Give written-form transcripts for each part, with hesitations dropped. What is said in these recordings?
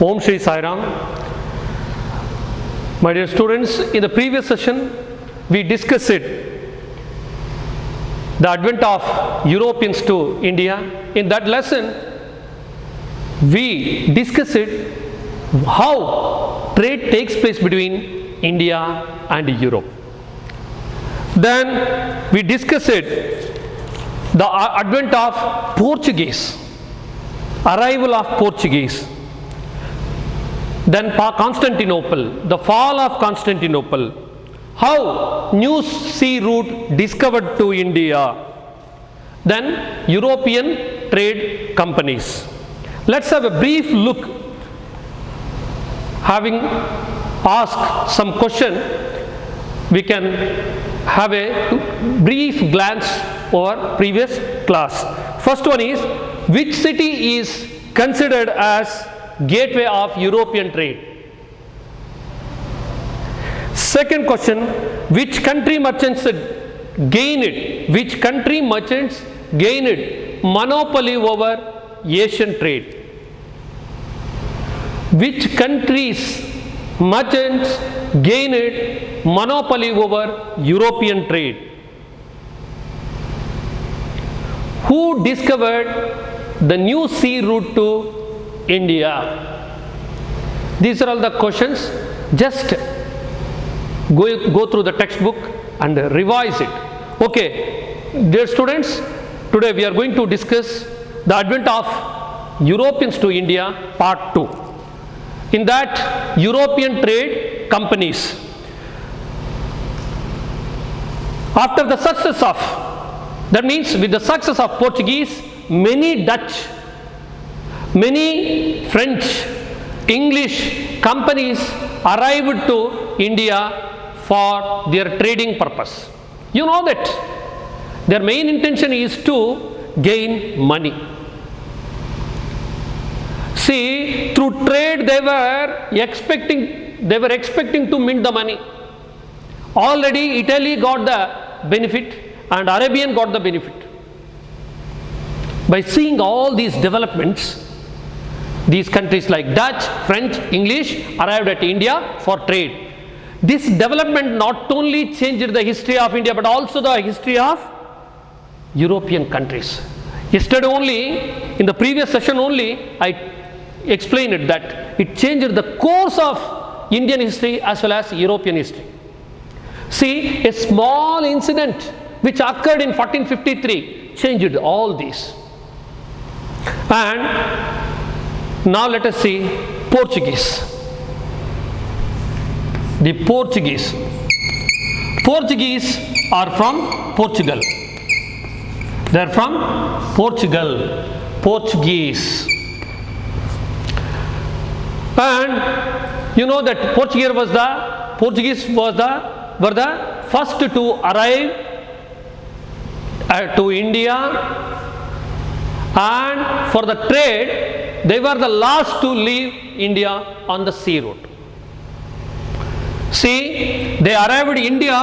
Om Shri Sai Ram. My dear students, in the previous session, we discussed the advent of Europeans to India. In that lesson, we discussed how trade takes place between India and Europe. Then we discussed the advent of Portuguese, arrival of Portuguese. Then Constantinople, the fall of Constantinople, how new sea route discovered to India, then European trade companies. Let's have a brief look, having asked some question, we can have a brief glance over previous class. First one is, which city is considered as gateway of European trade? Second question, which country merchants gained monopoly over Asian trade? Which countries merchants gained monopoly over European trade? Who discovered the new sea route to India? These are all the questions. Just go through the textbook and revise it. Okay, dear students, today we are going to discuss the advent of Europeans to India, part 2. In that, European trade companies. After the success of, that means with the success of Portuguese, many Dutch, many French, English companies arrived to India for their trading purpose. You know that their main intention is to gain money. See, through trade they were expecting to mint the money. Already Italy got the benefit and Arabian got the benefit. By seeing all these developments, these countries like Dutch, French, English arrived at India for trade. This development not only changed the history of India but also the history of European countries. Yesterday only, in the previous session only, I explained it that it changed the course of Indian history as well as European history. See, a small incident which occurred in 1453 changed all these. And now let us see Portuguese. The Portuguese are from Portugal. They are from Portugal. Portuguese. And you know that Portuguese were the first to arrive to India, and for the trade they were the last to leave India on the sea route. See, they arrived in India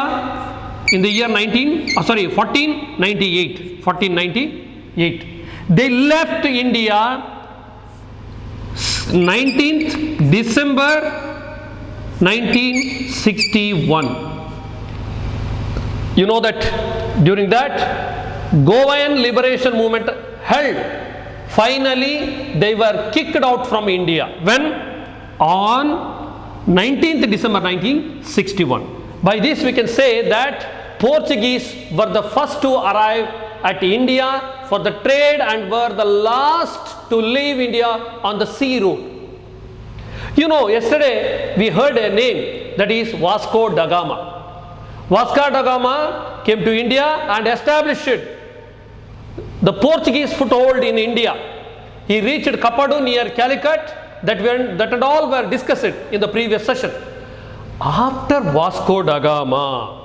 in the year 1498. They left India 19th December 1961. You know that during that Goan liberation movement held, finally they were kicked out from India. When? On 19th December 1961. By this we can say that Portuguese were the first to arrive at India for the trade and were the last to leave India on the sea route. You know, yesterday we heard a name, that is Vasco da Gama. Vasco da Gama came to India and established the Portuguese foothold in India. He reached Kapadu near Calicut, that and all were discussed in the previous session. After Vasco da Gama,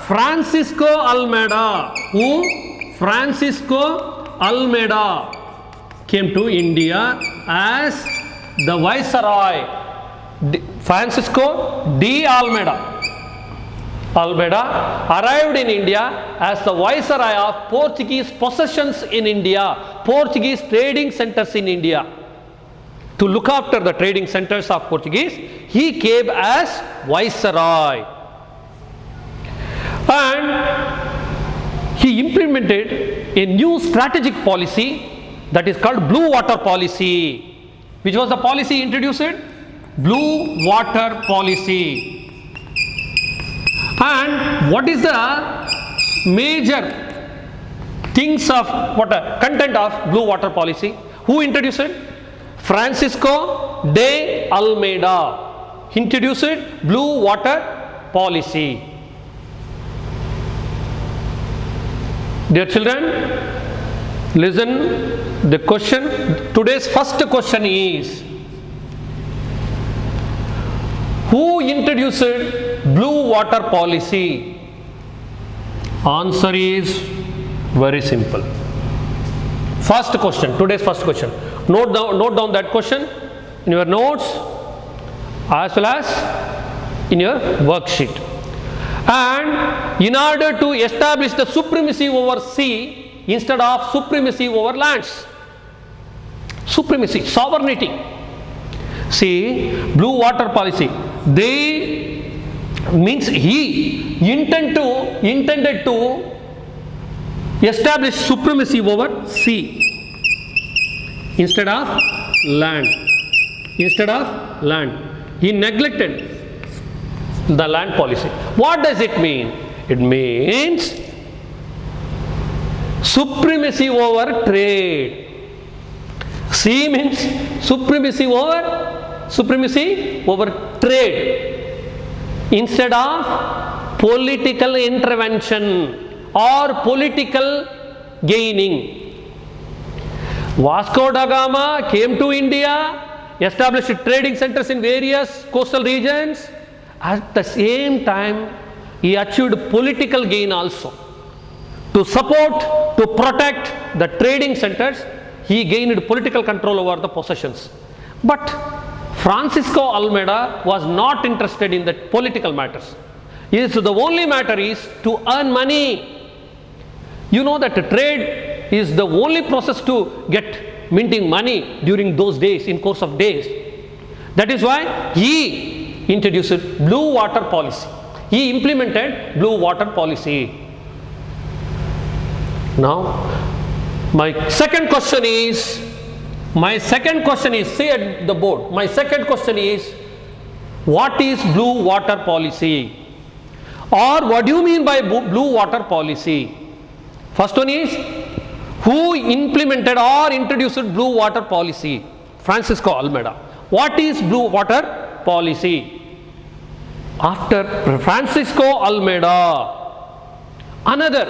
Francisco Almeida, Francisco Almeida came to India as the Viceroy. Francisco de Almeida arrived in India as the Viceroy of Portuguese possessions in India Portuguese trading centers in India. To look after the trading centers of Portuguese, he came as viceroy. And he implemented a new strategic policy that is called Blue Water Policy. Which was the policy introduced? Blue Water Policy. And what is the major things of content of Blue Water Policy? Who introduced it? Francisco de Almeida introduced Blue Water Policy. Dear children, listen the question. Today's first question is, who introduced Blue Water Policy? Answer is very simple. First question, today's first question. Note down that question in your notes as well as in your worksheet. And in order to establish the supremacy over sea instead of supremacy over lands, supremacy, sovereignty. See, Blue Water Policy, they means he intended to establish supremacy over sea instead of land. He neglected the land policy. What does it mean? It means supremacy over trade. Sea means supremacy over trade instead of political intervention or political gaining. Vasco da Gama came to India, established trading centers in various coastal regions. At the same time, he achieved political gain also. To support, to protect the trading centers, he gained political control over the possessions. But Francisco Almeida was not interested in the political matters. So the only matter is to earn money. You know that trade is the only process to get minting money during those days, in course of days. That is why he introduced Blue Water Policy. He implemented Blue Water Policy. Now, my second question is, say at the board, my second question is, what is Blue Water Policy? Or what do you mean by Blue Water Policy? First one is, who implemented or introduced Blue Water Policy? Francisco Almeida. What is Blue Water Policy? After Francisco Almeida, another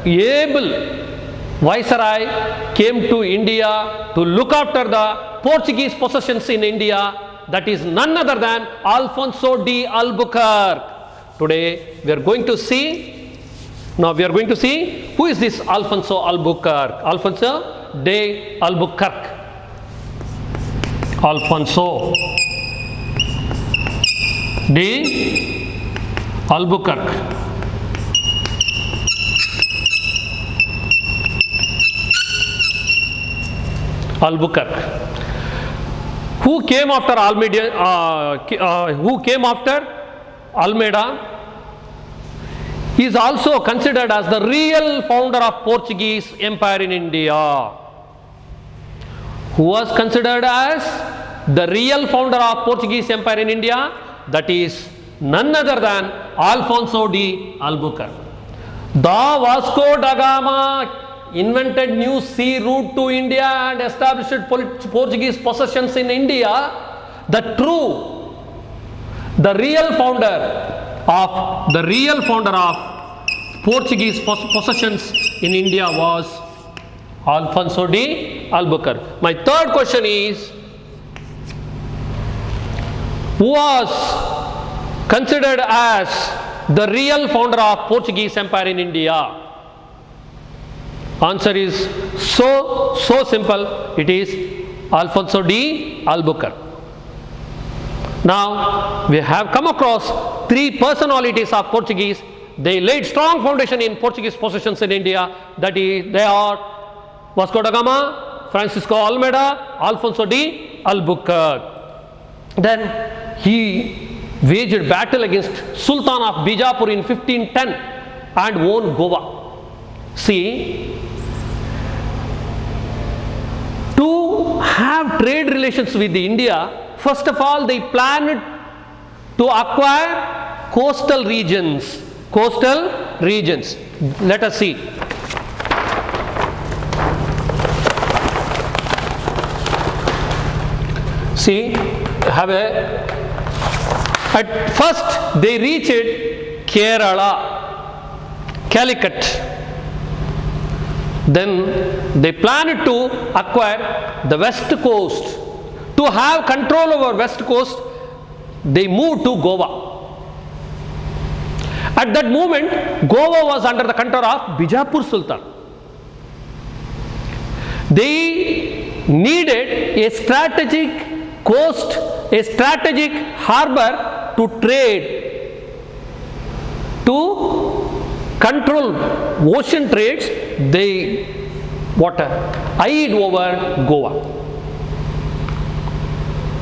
able viceroy came to India to look after the Portuguese possessions in India. That is none other than Alfonso de Albuquerque. Today we are going to see. Now we are going to see who is this Alfonso Albuquerque. Alfonso de Albuquerque. Alfonso de Albuquerque. Albuquerque. Who came after Almeida? He is also considered as the real founder of Portuguese Empire in India. Who was considered as the real founder of Portuguese Empire in India? That is none other than Alfonso de Albuquerque. The Vasco da Gama invented new sea route to India and established Portuguese possessions in India. The real founder of Portuguese possessions in India was Alfonso de Albuquerque. My third question is, who was considered as the real founder of Portuguese Empire in India? Answer is so simple. It is Alfonso de Albuquerque. Now we have come across three personalities of Portuguese. They laid strong foundation in Portuguese possessions in India. That is, they are Vasco da Gama, Francisco Almeida, Alfonso de Albuquerque. Then he waged battle against Sultan of Bijapur in 1510 and won Goa. See, to have trade relations with India, first of all they planned to acquire coastal regions. Coastal regions. Let us see. See, at first they reached Kerala, Calicut. Then they planned to acquire the west coast. To have control over west coast, they moved to Goa. At that moment, Goa was under the control of Bijapur Sultan. They needed a strategic coast, a strategic harbor to trade, to control ocean trades. They eyed over Goa.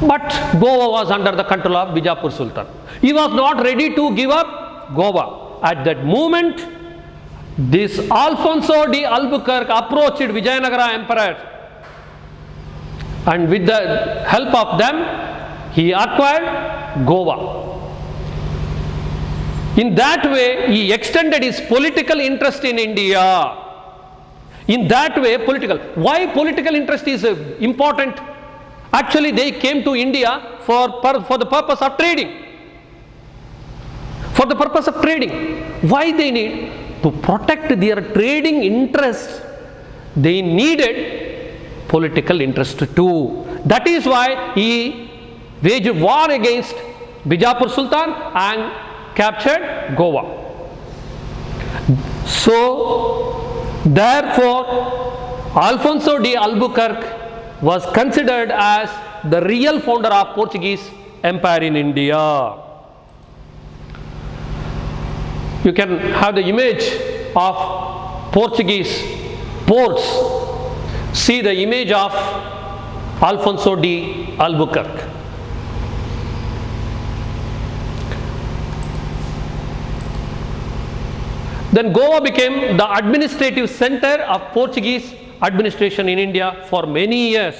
But Goa was under the control of Bijapur Sultan. He was not ready to give up Goa. At that moment, this Alfonso de Albuquerque approached Vijayanagara Emperor, and with the help of them, he acquired Goa. In that way, he extended his political interest in India. In that way, why political interest is important? Actually, they came to India for the purpose of trading. For the purpose of trading. Why they need? To protect their trading interests, they needed political interest too. That is why he waged war against Bijapur Sultan and captured Goa. So, therefore, Alfonso de Albuquerque was considered as the real founder of Portuguese Empire in India. You can have the image of Portuguese ports. See the image of Alfonso de Albuquerque. Then Goa became the administrative center of Portuguese administration in India for many years.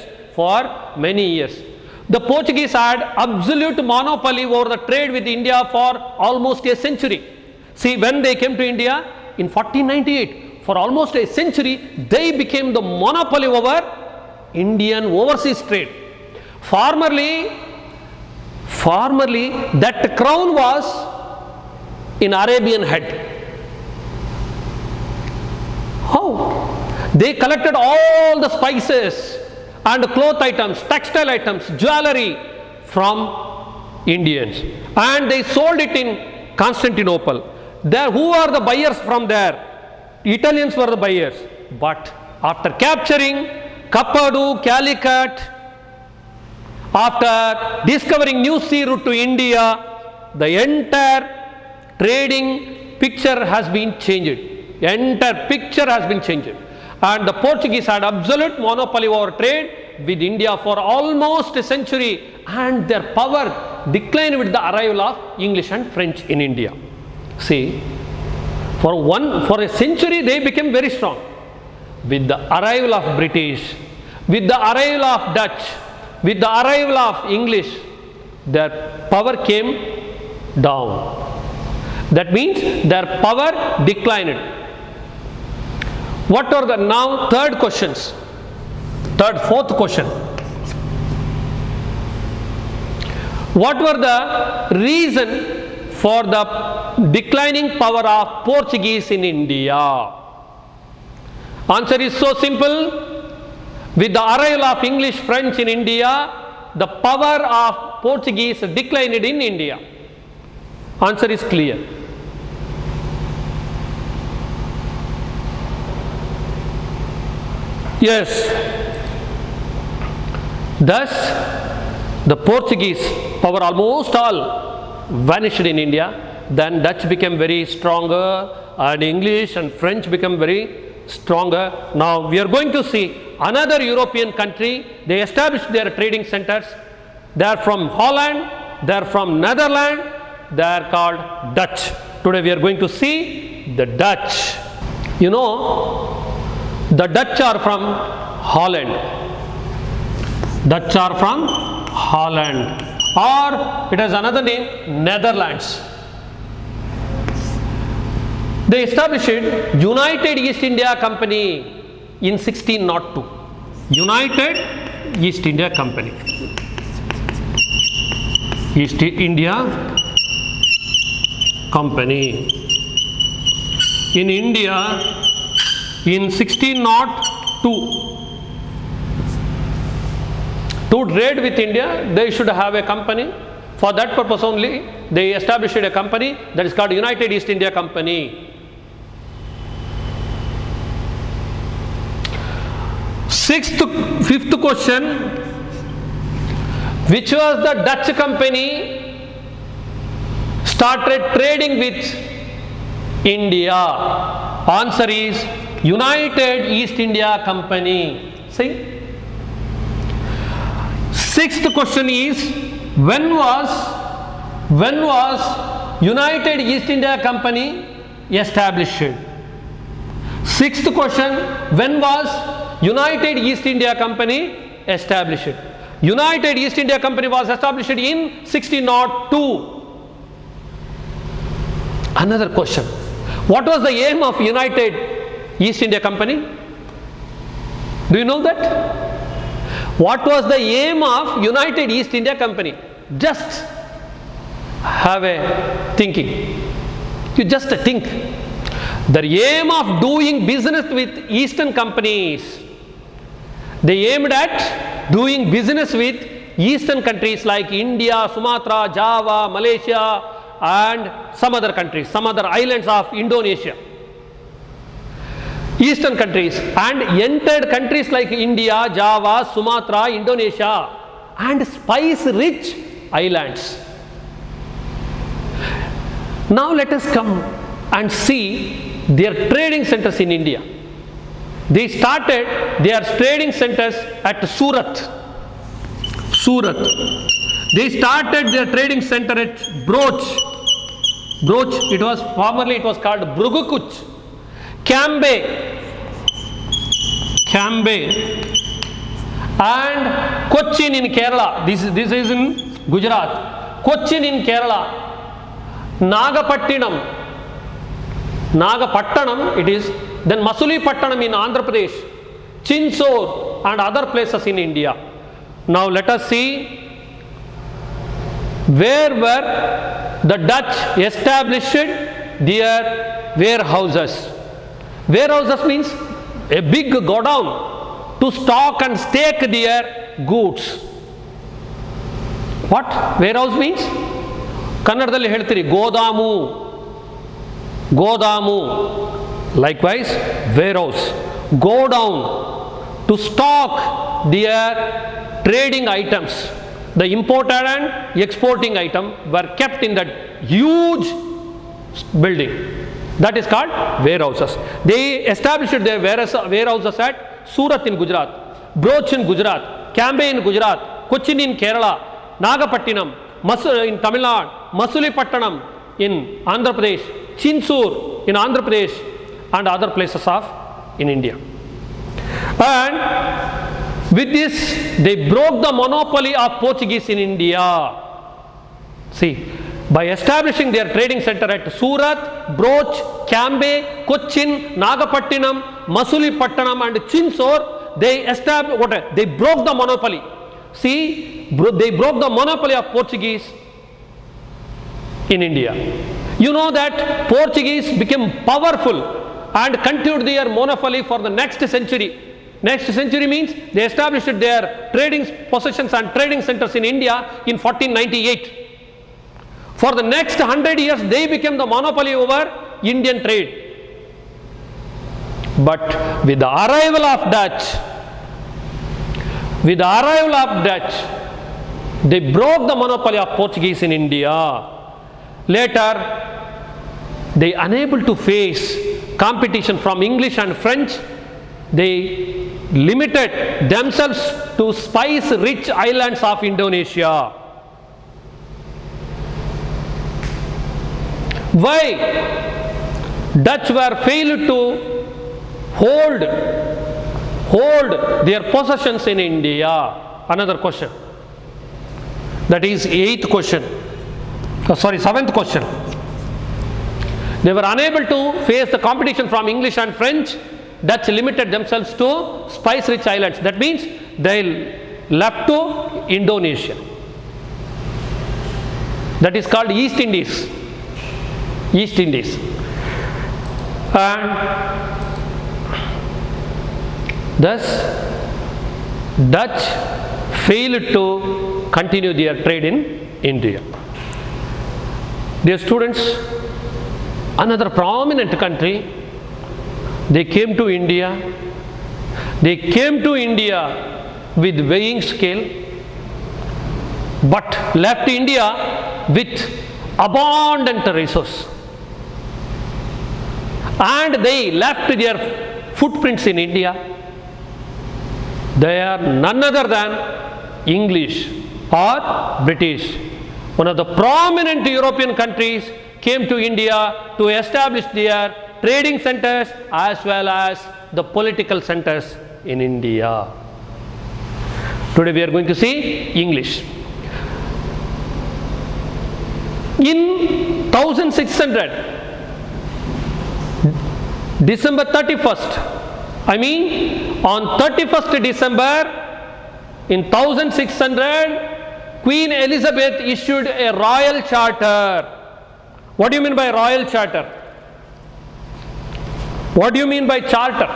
The Portuguese had absolute monopoly over the trade with India for almost a century. See, when they came to India in 1498, for almost a century, they became the monopoly over Indian overseas trade. Formerly, that crown was in Arabian head. How? They collected all the spices and cloth items, textile items, jewelry from Indians, and they sold it in Constantinople. There, who are the buyers from there? Italians were the buyers. But after capturing Kapadu, Calicut, after discovering new sea route to India, the entire trading picture has been changed. And the Portuguese had absolute monopoly over trade with India for almost a century, and their power declined with the arrival of English and French in India. See, for a century they became very strong. With the arrival of British, with the arrival of Dutch, with the arrival of English, their power came down. That means their power declined. What are the now fourth question? What were the reason for the declining power of Portuguese in India? Answer is so simple. With the arrival of English, French in India, the power of Portuguese declined in India. Answer is clear. Yes. Thus, the Portuguese power almost all vanished in India. Then Dutch became very stronger, and English and French became very stronger. Now we are going to see another European country. They established their trading centers. They are from Holland, they are from Netherlands, they are called Dutch. Today we are going to see the Dutch. You know, the Dutch are from Holland. Dutch are from Holland, or it has another name, Netherlands. They established United East India Company in 1602. United East India Company. East India Company in India in 1602. To trade with India, they should have a company. For that purpose only, they established a company that is called United East India Company. Fifth question. Which was the Dutch company started trading with India? Answer is United East India Company. See? Sixth question is, when was United East India Company established? Sixth question, when was United East India Company established? United East India Company was established in 1602. Another question. What was the aim of United East India Company? Do you know that? What was the aim of United East India Company? Just have a thinking. You just think. The aim of doing business with Eastern companies. They aimed at doing business with Eastern countries like India, Sumatra, Java, Malaysia, and some other countries, some other islands of Indonesia. Eastern countries, and entered countries like India, Java, Sumatra, Indonesia, and spice rich islands. Now let us come and see their trading centers in India. They started their trading centers at Surat. Surat. They started their trading center at Broch. Broch, formerly it was called Brugukuch. Cambay and Cochin in Kerala. This is in Gujarat. Cochin in Kerala. Nagapattanam it is. Then Masulipattanam in Andhra Pradesh. Chinsor and other places in India. Now let us see where were the Dutch established their warehouses. Warehouses means a big godown to stock and stake their goods. What warehouse means? Kannadalli ಹೇಳ್ತೀರಿ ಗೋದಾಮು. Likewise, warehouse. Go down to stock their trading items. The imported and exporting item were kept in that huge building. That is called warehouses. They established their warehouses at Surat in Gujarat, Broch in Gujarat, Cambay in Gujarat, Cochin in Kerala, Nagapattinam in Tamil Nadu, Masulipattanam in Andhra Pradesh, Chinsur in Andhra Pradesh, and other places in India. And with this, they broke the monopoly of Portuguese in India. See, by establishing their trading center at Surat, Broch, Cambay, Cochin, Nagapattinam, Masulipattanam, and Chinsor, they broke the monopoly. See, they broke the monopoly of Portuguese in India. You know that Portuguese became powerful and continued their monopoly for the next century. Next century means they established their trading possessions and trading centers in India in 1498. For the next 100 years, they became the monopoly over Indian trade. But with the arrival of Dutch, they broke the monopoly of Portuguese in India. Later, they unable to face competition from English and French they limited themselves to spice-rich islands of Indonesia. Why Dutch were failed to hold their possessions in India? Another question. That is seventh question. They were unable to face the competition from English and French. Dutch limited themselves to spice-rich islands. That means they left to Indonesia. That is called East Indies. East Indies. And thus Dutch failed to continue their trade in India. Dear students, another prominent country, they came to India. They came to India with weighing scale, but left India with abundant resource. And they left their footprints in India. They are none other than English or British. One of the prominent European countries came to India to establish their trading centers as well as the political centers in India. Today we are going to see English. In 1600, December 31st, on 31st December in 1600, Queen Elizabeth issued a royal charter. What do you mean by royal charter? What do you mean by charter?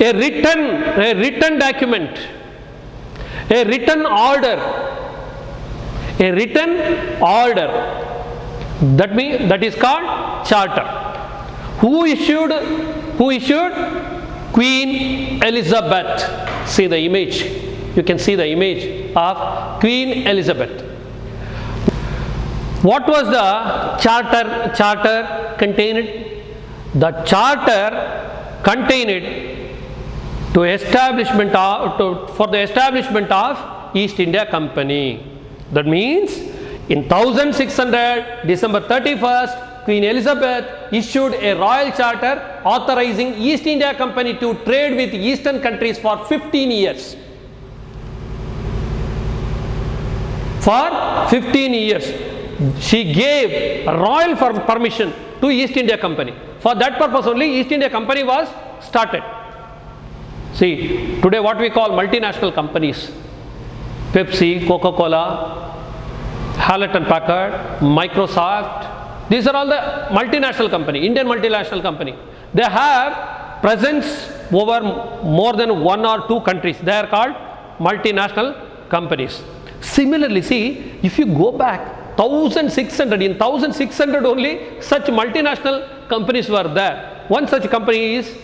A written document, a written order, that is called charter. Who issued? Queen Elizabeth. See the image. You can see the image of Queen Elizabeth. What was the charter contained? The charter contained for the establishment of East India Company. That means in 1600, December 31st, Queen Elizabeth issued a royal charter authorizing East India Company to trade with eastern countries for 15 years. For 15 years, she gave royal permission to East India Company. For that purpose only East India Company was started. See, today what we call multinational companies, Pepsi, Coca-Cola, Hewlett and Packard, Microsoft, these are all the multinational company, Indian multinational company. They have presence over more than one or two countries. They are called multinational companies. Similarly, see, if you go back 1600, in 1600 only such multinational companies were there. One such company is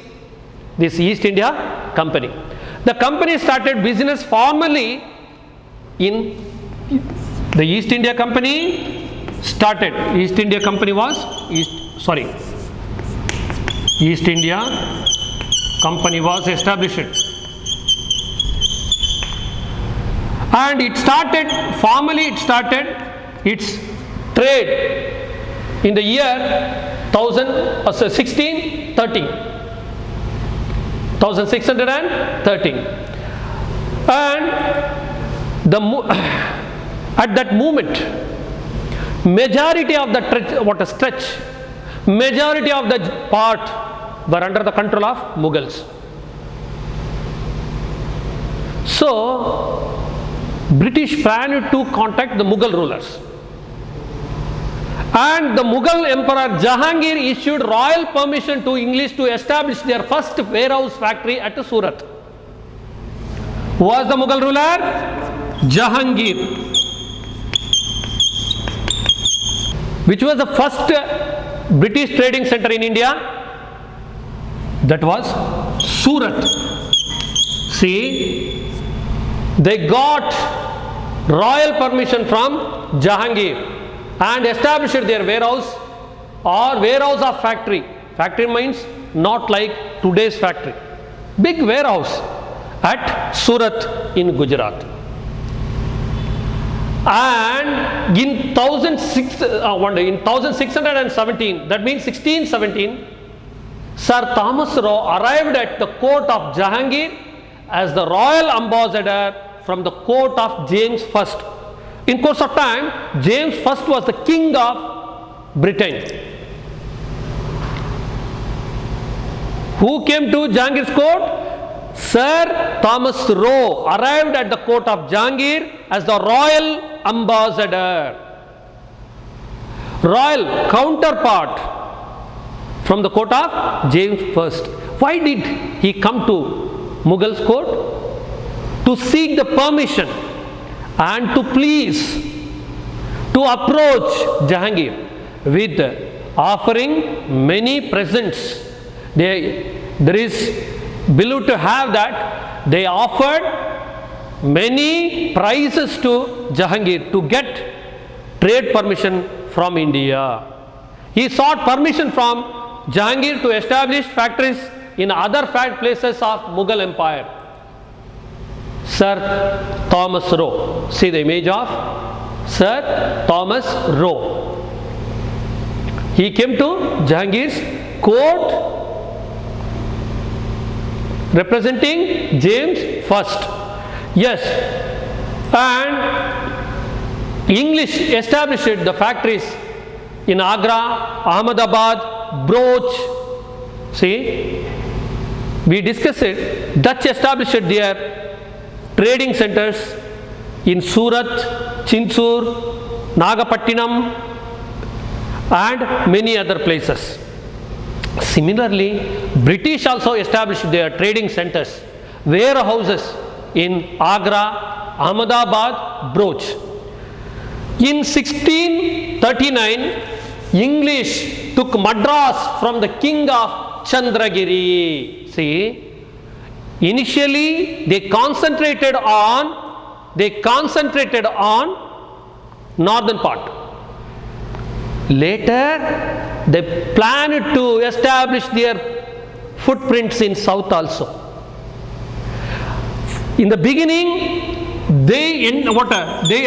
this East India Company. The company started business formally in the East India Company started. East India Company was East India Company was established, and it started its trade in the year 1613, and at that moment majority of the majority of the part were under the control of Mughals. So British planned to contact the Mughal rulers, and the Mughal Emperor Jahangir issued royal permission to English to establish their first warehouse factory at Surat. Who was the Mughal ruler? Jahangir. Which was the first British trading center in India? That was Surat. See, they got royal permission from Jahangir and established their warehouse or warehouse of factory. Factory means not like today's factory. Big warehouse at Surat in Gujarat. And in 1617, that means 1617, Sir Thomas Roe arrived at the court of Jahangir as the royal ambassador from the court of James I. In course of time, James I was the king of Britain. Who came to Jahangir's court? Sir Thomas Roe arrived at the court of Jahangir as the royal ambassador, royal counterpart from the court of James I. Why did he come to Mughal's court? To seek the permission and to please, to approach Jahangir with offering many presents. There is believed to have that they offered many prizes to Jahangir to get trade permission from India. He sought permission from Jahangir to establish factories in other places of Mughal Empire. Sir Thomas Roe. See the image of Sir Thomas Roe. He came to Jahangir's court representing James I. Yes, and English established the factories in Agra, Ahmedabad, Broch. See, we discussed it. Dutch established their trading centers in Surat, Chinsur, Nagapattinam, and many other places. Similarly, British also established their trading centers, warehouses in Agra, Ahmedabad, Broch. In 1639, English took Madras from the king of Chandragiri. See, initially they concentrated on northern part. Later, they planned to establish their footprints in south also. In the beginning, they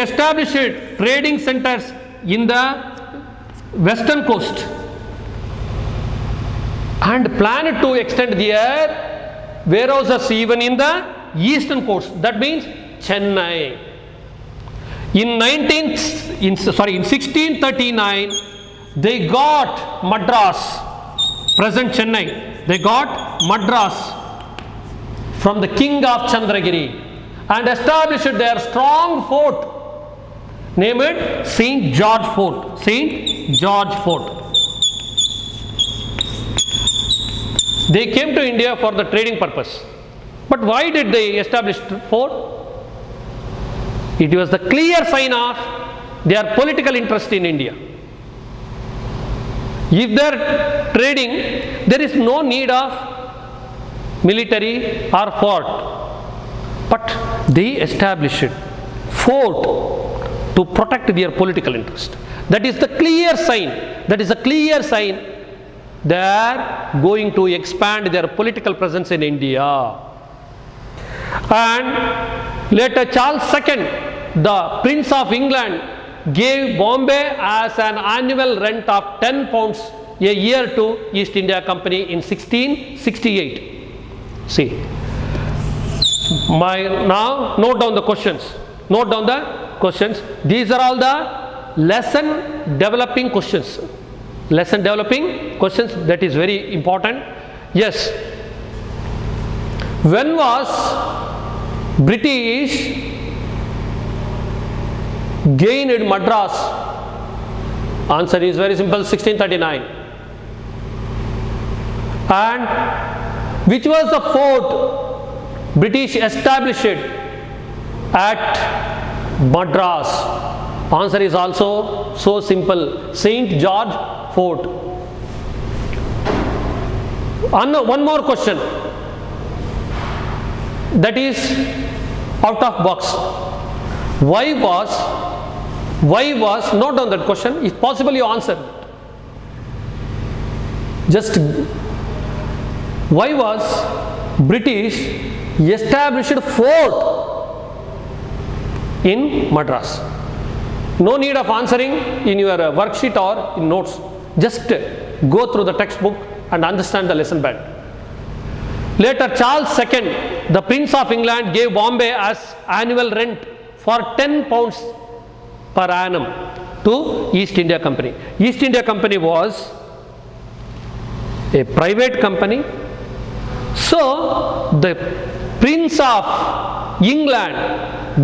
established trading centers in the western coast and planned to extend their warehouses even in the eastern coast. That means Chennai. In 1639, they got Madras, present Chennai. They got Madras from the king of Chandragiri and established their strong fort named St. George Fort. St. George Fort. They came to India for the trading purpose. But why did they establish fort? It was the clear sign of their political interest in India. If they are trading, there is no need of military or fort. But they established fort to protect their political interest. That is the clear sign. They are going to expand their political presence in India. And later Charles II, the Prince of England, gave Bombay as an annual rent of 10 pounds a year to East India Company in 1668. See, now note down the questions. These are all the lesson developing questions. That is very important. Yes. When was British gained Madras? Answer is very simple, 1639. And which was the fort British established at Madras? Answer is also so simple, St. George Fort. One more question that is out of box. Why was, note down that question, if possible you answer. Just Why was British established fort in Madras? No need of answering in your worksheet or in notes. Just go through the textbook and understand the lesson better. Later, Charles II, the Prince of England, gave Bombay as annual rent for 10 pounds per annum to East India Company. East India Company was a private company. So, the Prince of England,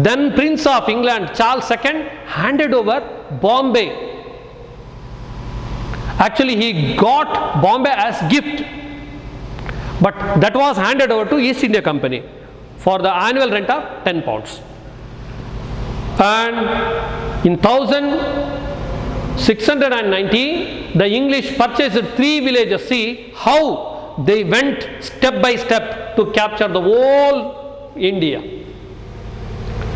then Prince of England, Charles II, handed over Bombay. Actually, he got Bombay as gift, but that was handed over to East India Company for the annual rent of 10 pounds. And in 1690, the English purchased 3 villages. See how they went step by step to capture the whole India.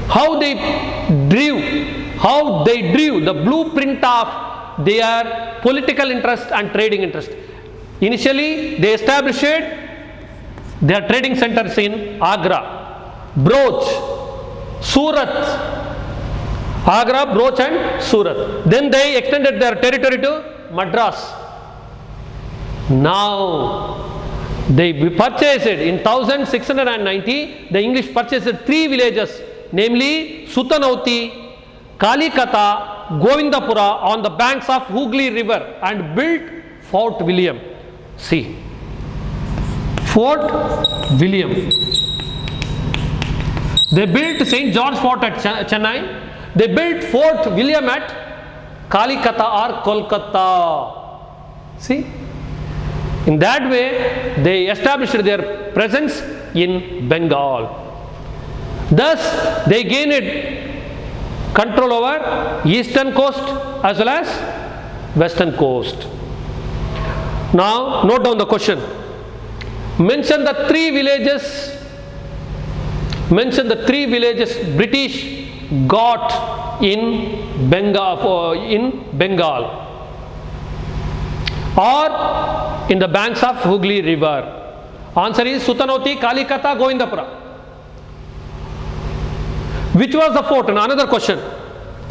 How they drew the blueprint of their political interest and trading interest. Initially, they established their trading centers in Agra, Broch, Surat. Agra, Broch and Surat. Then they extended their territory to Madras. Now, they purchased in 1690, the English purchased 3 villages, namely Sutanauti, Kalikata, Govindapura on the banks of Hooghly River and built Fort William. See, Fort William. They built St. George Fort at Chennai. They built Fort William at Kalikata or Kolkata. See, in that way they established their presence in Bengal. Thus, they gained control over eastern coast as well as western coast. Now, note down the question. Mention the 3 villages. Mention the 3 villages British got in Bengal, or in the banks of Hooghly River. Answer is Sutanauti, Kalikata, Govindapura. Which was the fort? Another question.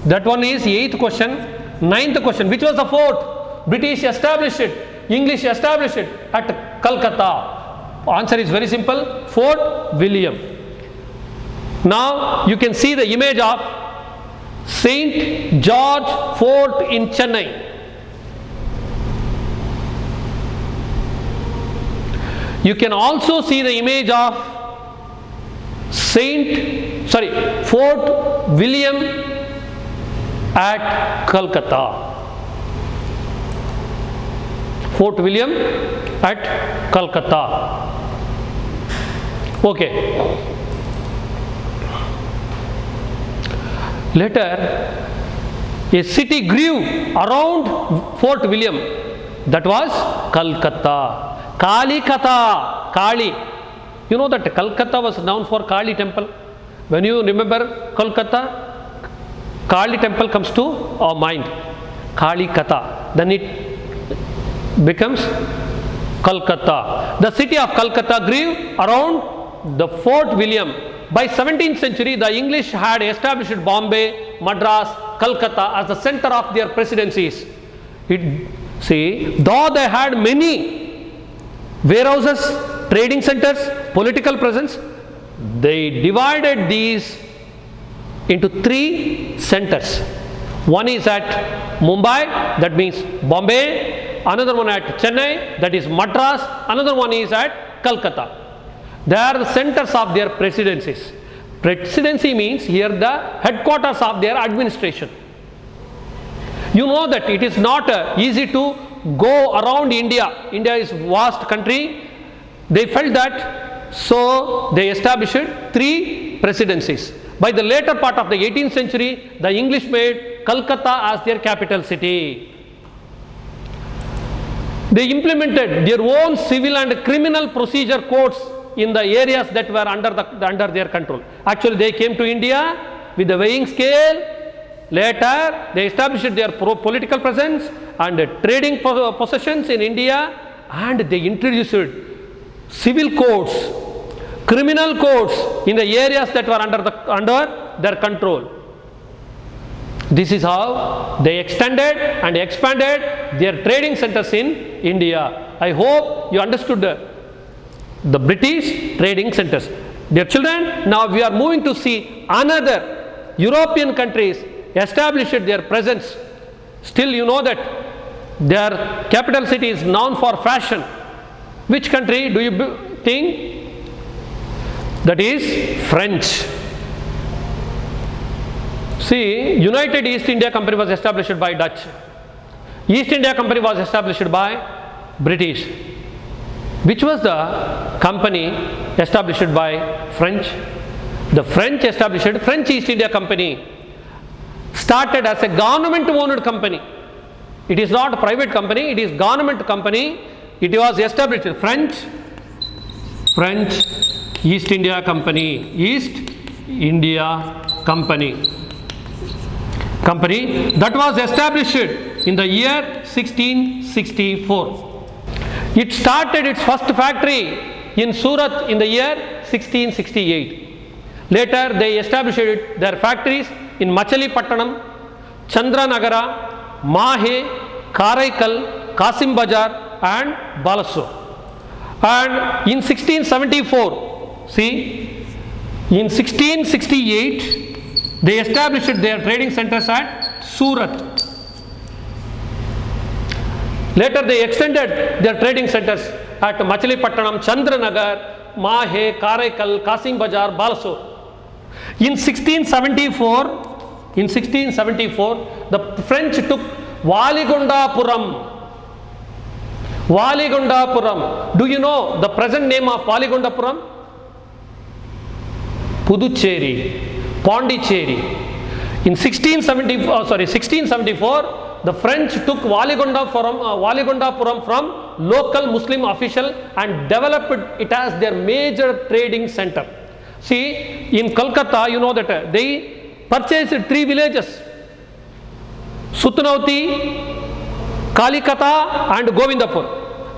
That one is 8th question. 9th question. Which was the fort? British established it. English established it at Calcutta. Answer is very simple. Fort William. Now you can see the image of St. George Fort in Chennai. You can also see the image of Fort William at Calcutta. Fort William at Calcutta. Okay. Later, a city grew around Fort William. That was Calcutta. Kalikata, Kali. You know that Calcutta was known for Kali temple. When you remember Kolkata, Kali temple comes to our mind. Kalikata. Then it becomes Calcutta. The city of Calcutta grew around the Fort William. By 17th century, the English had established Bombay, Madras, Calcutta as the center of their presidencies. Though they had many warehouses, trading centers, political presence, they divided these into 3 centers. One is at Mumbai, that means Bombay. Another one at Chennai, that is Madras. Another one is at Calcutta. They are the centers of their presidencies. Presidency means here the headquarters of their administration. You know that it is not easy to go around India. India is a vast country. They felt that, so they established 3 presidencies. By the later part of the 18th century, the English made Calcutta as their capital city. They implemented their own civil and criminal procedure codes in the areas that were under their control. Actually, they came to India with the weighing scale. Later, they established their political presence and trading possessions in India, and they introduced civil codes, criminal codes in the areas that were under their control. This is how they extended and expanded their trading centers in India. I hope you understood the British trading centers. Dear children, now we are moving to see another European countries established their presence. Still you know that their capital city is known for fashion. Which country do you think? That is French. See, United East India Company was established by Dutch. East India Company was established by British. Which was the company established by French? The French established French East India Company. Started as a government-owned company. It is not a private company, it is government company. It was established French East India Company. East India Company that was established in the year 1664. It started its first factory in Surat in the year 1668. Later they established their factories in Machilipattanam, Chandranagara, Mahe, Karaikal, Kasim Bazar and Balasore. And in 1674, see, in 1668 they established their trading centers at Surat. Later they extended their trading centers at Machilipattanam, Chandranagar, Mahe, Karaikal, Kasim Bazar, Balasore. In 1674, the French took Valigundapuram. Do you know the present name of Valigundapuram? Puducherry, Pondicherry. In 1674, the French took Valigundapuram from local Muslim official and developed it as their major trading center. See, in Kolkata, you know that they purchased 3 villages: Sutnauti, Kalikata and Govindapur.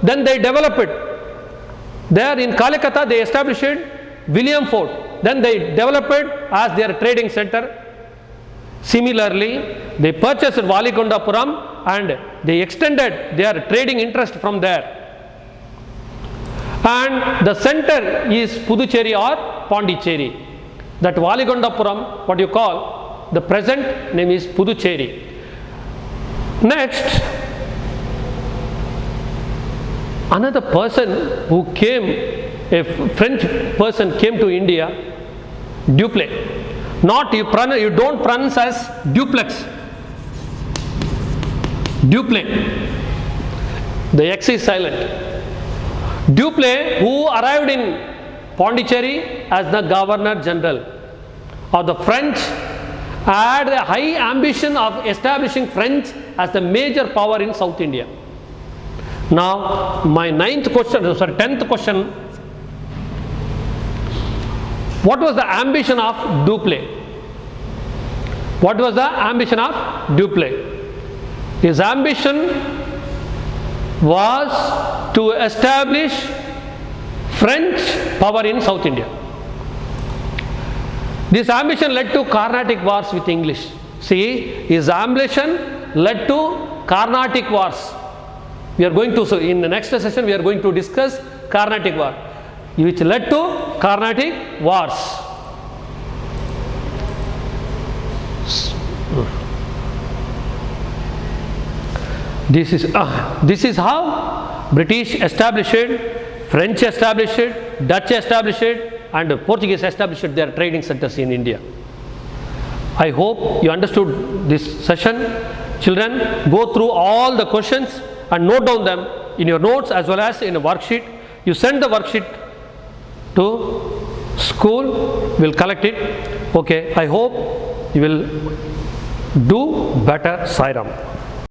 Then they developed it. There in Kalikata they established William Fort. Then they developed it as their trading center. Similarly, they purchased Valigundapuram and they extended their trading interest from there. And the center is Puducherry or Pondicherry. That Valigundapuram, what you call, the present name is Puducherry. Next, another person who came, a French person came to India, Dupleix. Not you don't pronounce as duplex. Dupleix. The X is silent. Dupleix, who arrived in Pondicherry as the Governor General of the French, had a high ambition of establishing French as the major power in South India. Now, my 10th question. What was the ambition of Dupleix? What was the ambition of Dupleix? His ambition was to establish French power in South India. This ambition led to Carnatic Wars with English. See, his ambition led to Carnatic Wars. We are going to, so in the next session we are going to discuss Carnatic War, which led to Carnatic Wars. This is how British established it, French established it, Dutch established it, and Portuguese established their trading centers in India. I hope you understood this session. Children, go through all the questions and note down them in your notes as well as in a worksheet. You send the worksheet to school, we'll collect it. Okay, I hope you will do better. Sai Ram.